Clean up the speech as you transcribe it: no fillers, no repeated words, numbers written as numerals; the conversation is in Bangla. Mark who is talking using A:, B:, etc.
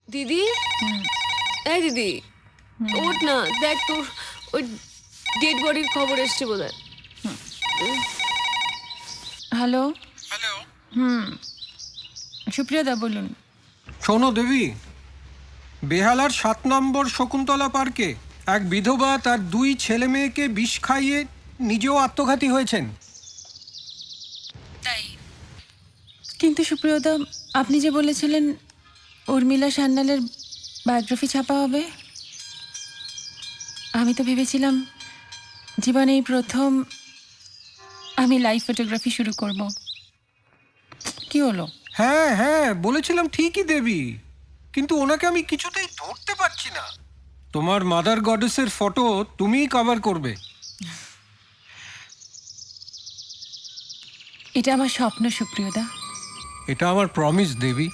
A: দিদি, এই দিদি, ওঠ না, দেখ তোর ওই ডেড বডির খবর এসছে বোধহয়।
B: হ্যালো।
C: হ্যালো।
B: সুপ্রিয়দা বলুন।
C: শোনো দেবী, বেহালার 7 নম্বর শকুন্তলা পার্কে এক বিধবা তার 2 ছেলে মেয়েকে বিষ খাইয়ে নিজেও আত্মঘাতী হয়েছেন।
B: তাই? কিন্তু সুপ্রিয়দা, আপনি যে বলেছিলেন উর্মিলা সান্যালের বায়োগ্রাফি ছাপা হবে, আমি তো ভেবেছিলাম জীবনে এই প্রথম আমি লাইভ ফটোগ্রাফি শুরু করব। কি হলো?
C: হ্যাঁ হ্যাঁ বলেছিলাম ঠিকই দেবী, কিন্তু ওনাকে আমি কিছুতেই ধরতে পারছি না। তোমার মাদার গডেসের ফটো তুমিই কভার করবে।
B: এটা আমার স্বপ্ন সুপ্রিয়দা।
C: এটা আমার প্রমিস দেবী।